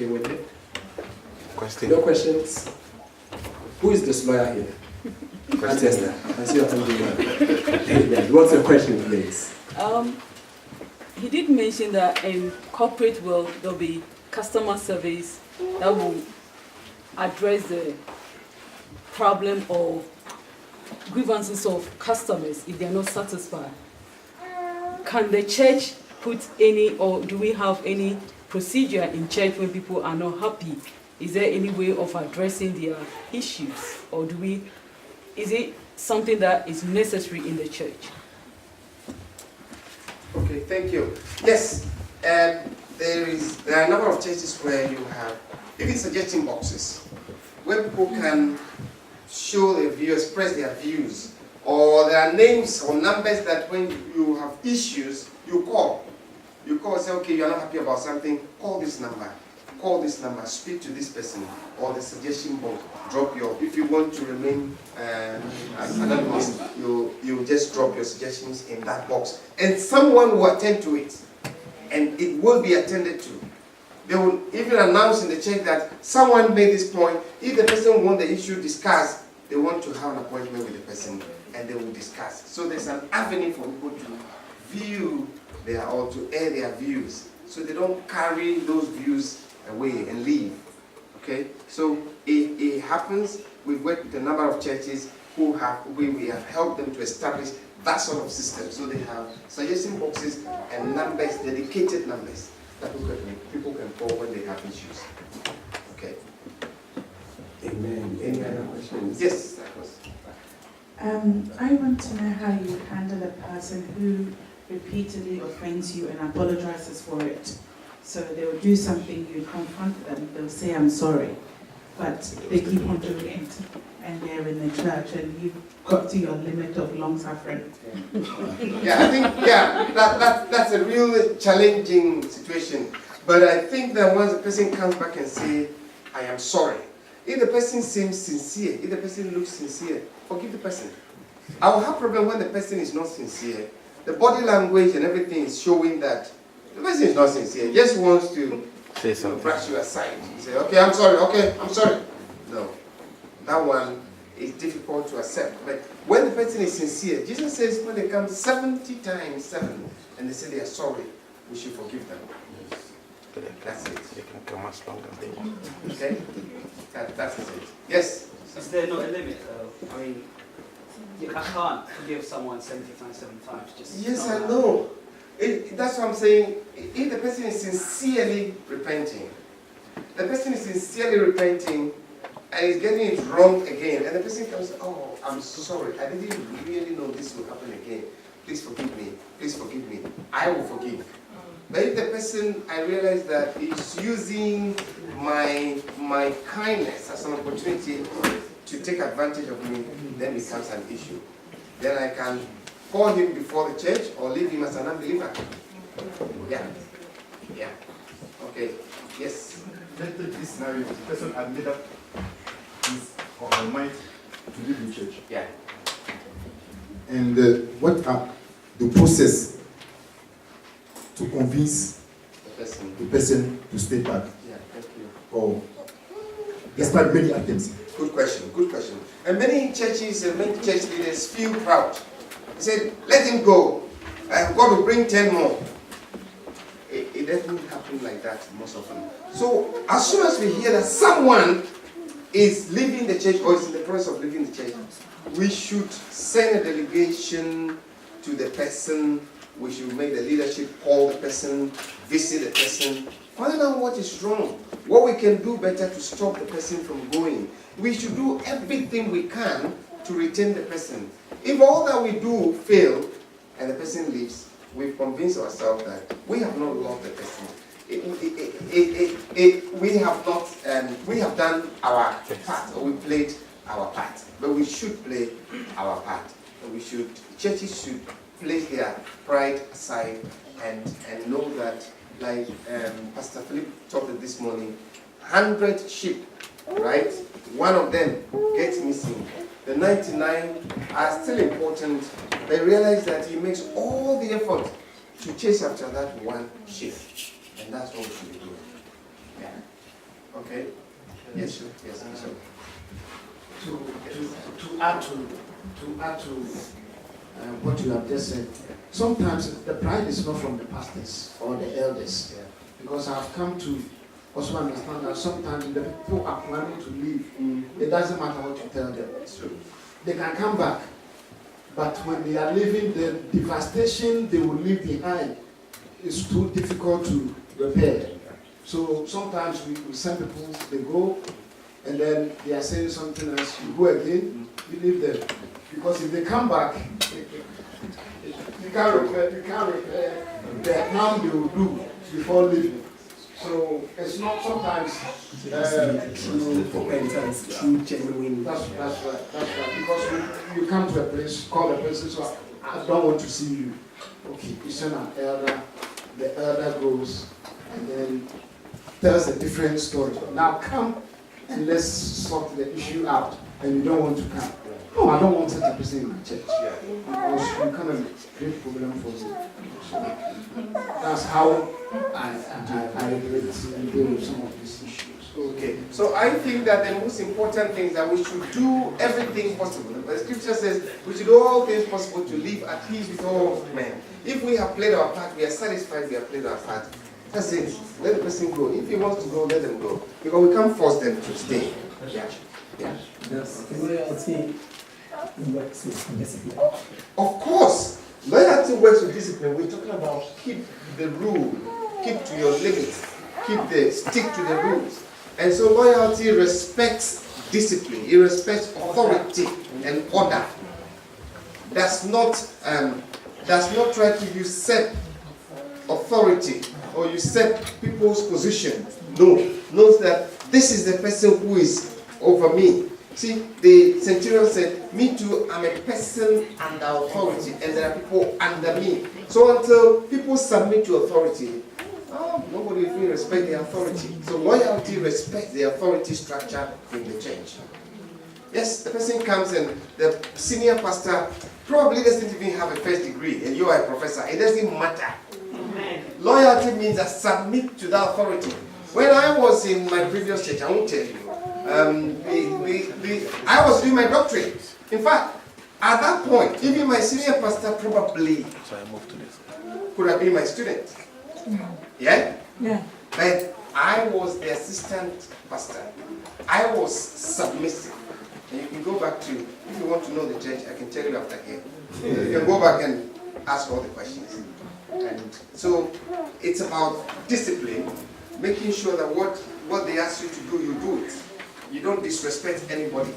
okay with it? Question. No questions? Who is this lawyer here? Auntie Esther, I see your hand going up. What's your question, please? He did mention that in corporate world there'll be customer service that will address the problem of grievances of customers if they are not satisfied. Can the church put any, or do we have any procedure in church when people are not happy? Is there any way of addressing their issues, or is it something that is necessary in the church? Okay, thank you. Yes, there are a number of churches where you have even suggestion boxes where people can show their views, express their views, or there are names or numbers that when you have issues, you call. You call and say, okay, you're not happy about something, call this number, speak to this person, or the suggestion box, drop your, if you want to remain anonymous, you just drop your suggestions in that box, and someone will attend to it, and it will be attended to. They will even announce in the church that someone made this point. If the person wants the issue discussed, they want to have an appointment with the person and they will discuss. So there's an avenue for people to view or to air their views. So they don't carry those views away and leave. Okay? So it happens. We've worked with a number of churches we have helped them to establish that sort of system. So they have suggestion boxes and numbers, dedicated numbers, that people can call when they have issues. Okay. Amen. Any other questions? Yes, that was. I want to know how you handle a person who repeatedly offends you and apologizes for it. So they will do something, you confront them, they'll say, I'm sorry. But they keep on doing it. And they're in the church and you've got to your limit of long suffering. Yeah, I think, that's a really challenging situation. But I think that once the person comes back and say, I am sorry, if the person seems sincere, if the person looks sincere, forgive the person. I will have a problem when the person is not sincere. The body language and everything is showing that the person is not sincere. He just wants to say something, brush you aside. You say, okay, I'm sorry, No. That one is difficult to accept. But when the person is sincere, Jesus says when they come 70 times 7 and they say they are sorry, we should forgive them. That's it. You can come as long as they want. Okay? That's it. Yes? Is there not a limit? I mean, you can't forgive someone 70 times, 7 times. Yes, I know. That's what I'm saying. If the person is sincerely repenting, and is getting it wrong again, and the person comes, oh, I'm sorry, I didn't really know this would happen again. Please forgive me. I will forgive. But if the person, I realize that is using my kindness as an opportunity to take advantage of me, then it becomes an issue. Then I can call him before the church or leave him as an unbeliever. Yeah. Okay. Yes. Let's take this scenario. The person had made up his or her mind to live in church. Yeah. And what are the process to convince the person to stay back? Yeah, thank you. Or despite many attempts? Good question. And many churches and many church leaders feel proud. They said, let him go. God will bring 10 more. It doesn't happen like that most often. So as soon as we hear that someone is leaving the church or is in the process of leaving the church, we should send a delegation to the person. We should make the leadership call the person, visit the person, find out what is wrong, what we can do better to stop the person from going. We should do everything we can to retain the person. If all that we do fail and the person leaves, we've convinced ourselves that we have not loved the person. We have done our part, or we played our part. But we should play our part. Churches should place their pride aside and know that, like Pastor Philip talked this morning, 100 sheep, right? One of them gets missing. The 99 are still important. They realize that he makes all the effort to chase after that one sheep. And that's what we should be doing. Yeah. Okay. Yes, sure. Yes, sure. To add to what you have just said, sometimes the pride is not from the pastors or the elders, because I've come to also understand that sometimes the people are planning to leave. It doesn't matter what you tell them. It's true. They can come back, but when they are leaving, the devastation they will leave behind is too difficult to repair. So sometimes we send people, they go, and then they are saying something else, you go again, you leave them. Because if they come back, you can't repair the harm they will do before leaving. So it's not sometimes true repentance, true genuine. That's right. Because you come to a place, call a person, so I don't want to see you. Okay, you send an elder, the elder goes and then tells a different story. Now come and let's sort the issue out, and you don't want to come. No, I don't want such a person in my church. Because you kind of create problem for me. So that's how I relate and deal with some of these issues. Okay, so I think that the most important thing is that we should do everything possible. The scripture says we should do all things possible to live at peace with all men. If we have played our part, we are satisfied we have played our part. That's it. Let the person go. If he wants to go, let them go. Because we can't force them to stay. Yeah. Yes. Loyalty works with discipline. Of course, loyalty works with discipline. We're talking about keep the rule, keep to your limits, stick to the rules. And so loyalty respects discipline. It respects authority and order. Does not try to usurp authority or usurp people's position. No, knows that this is the person who is over me. See, the centurion said, me too, I'm a person under authority, and there are people under me. So until people submit to authority, nobody will respect the authority. So loyalty respects the authority structure in the church. Yes, the person comes and the senior pastor probably doesn't even have a first degree, and you are a professor. It doesn't matter. Amen. Loyalty means I submit to the authority. When I was in my previous church, I won't tell you, I was doing my doctorate. In fact, at that point, even my senior pastor probably could have been my student. Yeah? Yeah. But I was the assistant pastor. I was submissive. And you can go back to, if you want to know the church, I can tell you after here. You can go back and ask all the questions. And so it's about discipline, making sure that what they ask you to do, you do it. You don't disrespect anybody.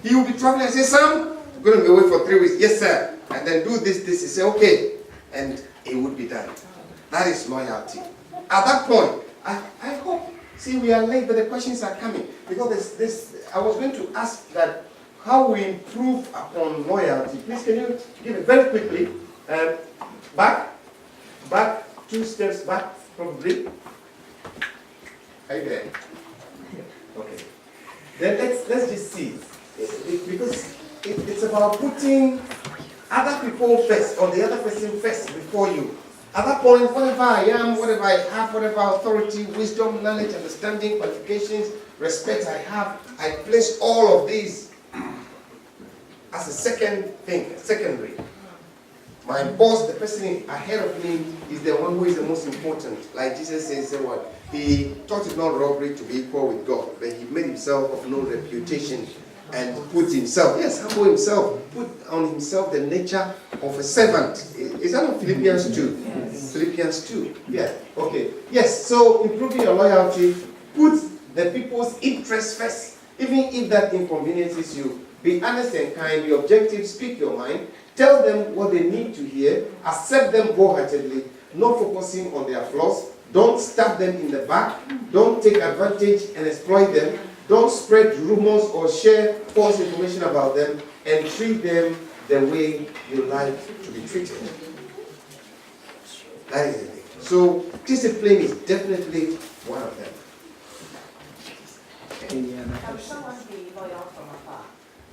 He will be traveling and say, Sam, I'm going to be away for 3 weeks. Yes, sir. And then do this. He say, okay. And it would be done. That is loyalty. At that point, I hope, see, we are late, but the questions are coming. Because I was going to ask that how we improve upon loyalty. Please, can you give it very quickly? Back, 2 steps back, probably. Are you there? Okay. Then let's just see. Because it's about putting other people first, or the other person first before you. At that point, whatever I am, whatever I have, whatever authority, wisdom, knowledge, understanding, qualifications, respect I have, I place all of these as a secondary. My boss, the person ahead of me, is the one who is the most important. Like Jesus says, what? He thought it not robbery to be equal with God, but he made himself of no reputation and put himself, humble himself, put on himself the nature of a servant. Is that not Philippians 2? Yes. Philippians 2. Yeah. Okay. Yes. So improving your loyalty, put the people's interests first, even if that inconveniences you. Be honest and kind, be objective, speak your mind, tell them what they need to hear, accept them wholeheartedly, not focusing on their flaws. Don't stab them in the back. Don't take advantage and exploit them. Don't spread rumors or share false information about them, and treat them the way you like to be treated. That is the thing. So discipline is definitely one of them. Can someone be loyal from afar?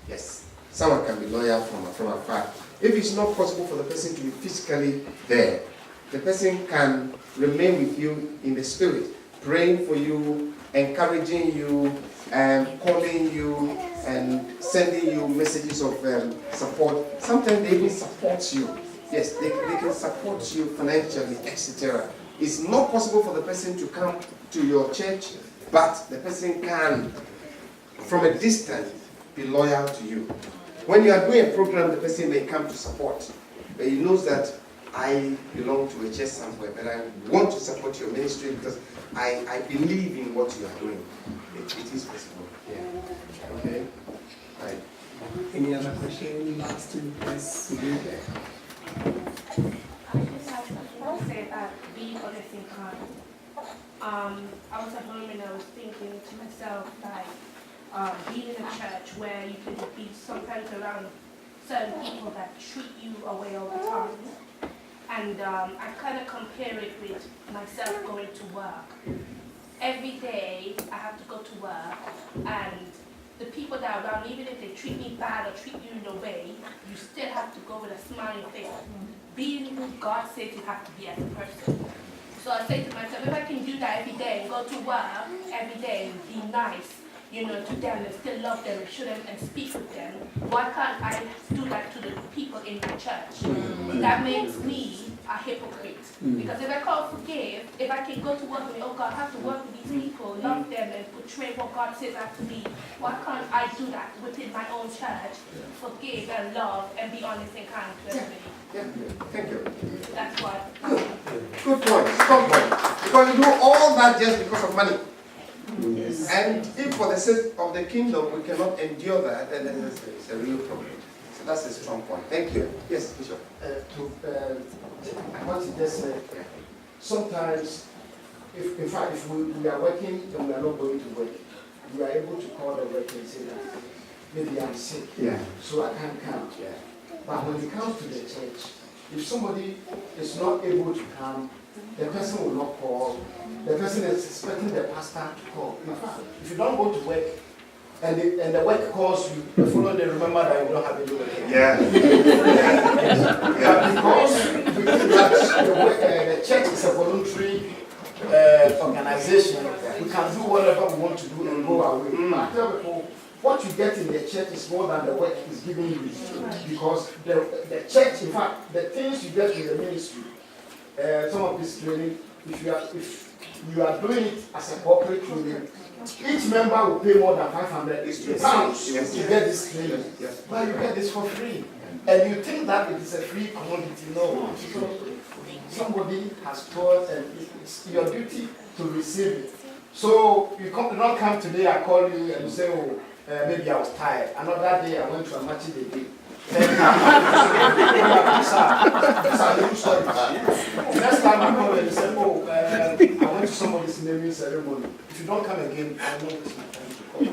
Yes, someone can be loyal from afar. If it's not possible for the person to be physically there, the person can remain with you in the spirit, praying for you, encouraging you, calling you, and sending you messages of support. Sometimes they even support you. Yes, they can support you financially, etc. It's not possible for the person to come to your church, but the person can, from a distance, be loyal to you. When you are doing a program, the person may come to support, but he knows that I belong to a church somewhere, but I want to support your ministry because I believe in what you are doing. It is possible. Yeah. Okay. Right. Any other question? Last two, yes. I want to say that being honest and kind. I was at home and I was thinking to myself, like, being in a church where you can be sometimes around certain people that treat you away all the time. And I kind of compare it with myself going to work. Every day I have to go to work, and the people that are around, even if they treat me bad or treat you in a way, you still have to go with a smiling face. Being who God says you have to be as a person. So I say to myself, if I can do that every day and go to work every day and be nice, you know, to them and still love them and show them and speak with them, why can't I do that to the people in my church? That makes me a hypocrite. Because if I can't forgive, if I can go to work with, oh God, I have to work with these people, love them and portray what God says I have to be, why can't I do that within my own church, forgive and love and be honest and kind to everybody? Yeah. Thank you. That's why. Good point. Strong point. Because you do all that just because of money. Yes. And if for the sake of the kingdom we cannot endure that, then it's a real problem. So that's a strong point. Thank you. Yes, Bishop. What you just said, sometimes, in fact, if we are working and we are not going to work, we are able to call the work and say that maybe I'm sick, so I can't come. Yeah. But when it comes to the church, if somebody is not able to come, the person will not call. The person is expecting the pastor to call. In fact, if you don't go to work and the work calls you, the following day remember that you don't have any work. Yeah. Because the church is a voluntary organization, we can do whatever we want to do and go away. I tell people, what you get in the church is more than the work is giving you. Because the church, in fact, the things you get in the ministry, some of this training, if you are doing it as a corporate training, each member will pay more than 500 pounds to get this training. But you get this for free. And you think that it is a free commodity. No. Somebody has taught, and it's your duty to receive it. So you don't come today, I call you and you say, oh, maybe I was tired. Another day I went to a match the day. Next time I call and you say, oh, I went to somebody's naming ceremony. If you don't come again, I won't waste my time to call.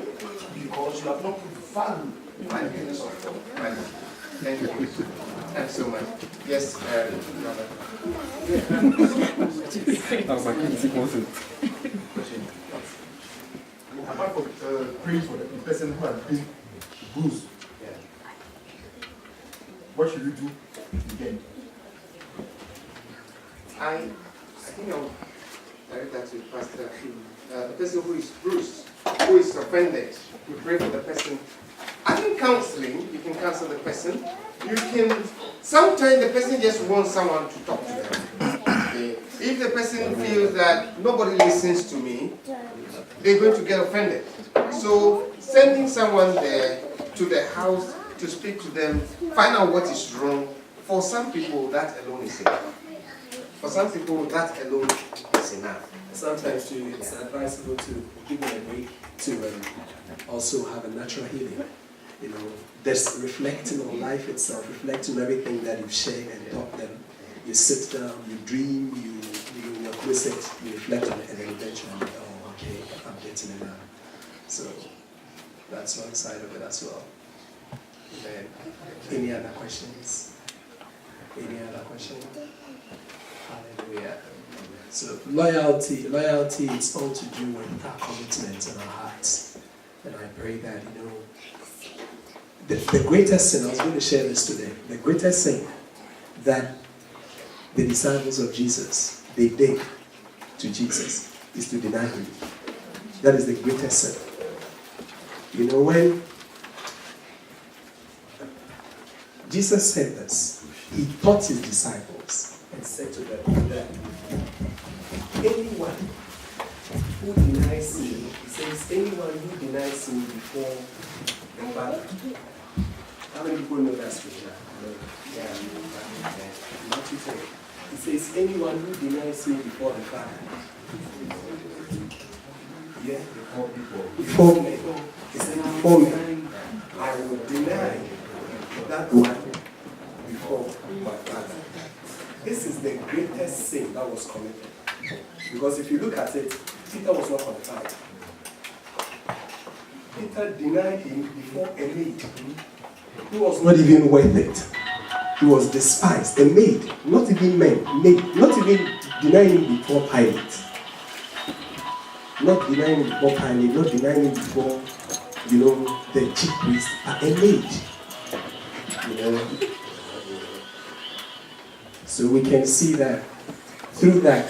Because you have not put value in the goodness of God. Thank you. Thanks so much. Yes, brother. Apart from praying for the person who has been bruised, what should you do again? I think I'll direct that to Pastor. The person who is bruised, who is offended, you pray for the person. I think counseling, you can counsel the person. You can, sometimes the person just wants someone to talk to them. Okay. If the person feels that nobody listens to me, they're going to get offended. So sending someone there to the house to speak to them, find out what is wrong. For some people, that alone is enough. For some people, that alone is enough. Sometimes too, it's advisable to give them a break to also have a natural healing. You know, that's reflecting on life itself, reflecting on everything that you've shared and taught them. You sit down, you dream, you process it, you reflect on it, and then eventually, oh, okay, I'm getting it now. So that's one side of it as well. And then, any other questions? Any other questions? Hallelujah. So loyalty is all to do with our commitment in our hearts. And I pray that, you know, the greatest sin, I was going to share this today, the greatest sin that the disciples of Jesus, they did to Jesus, is to deny him. That is the greatest sin. You know, when Jesus said this, he taught his disciples and said to them that anyone who denies me, he says, anyone who denies me before the Father. How many people know that scripture? Yeah. Matthew 10. He says, anyone who denies me before the Father. Yeah? Before me. He said, before me. I will deny that one before my Father. This is the greatest sin that was committed. Because if you look at it, Peter was not qualified. Peter denied him before a maid. He was not even worth it. He was despised. A maid, not even maid, not even denying him before Pilate. Not denying him before Pilate, not denying him before, the chief priest, but a maid. So we can see that through that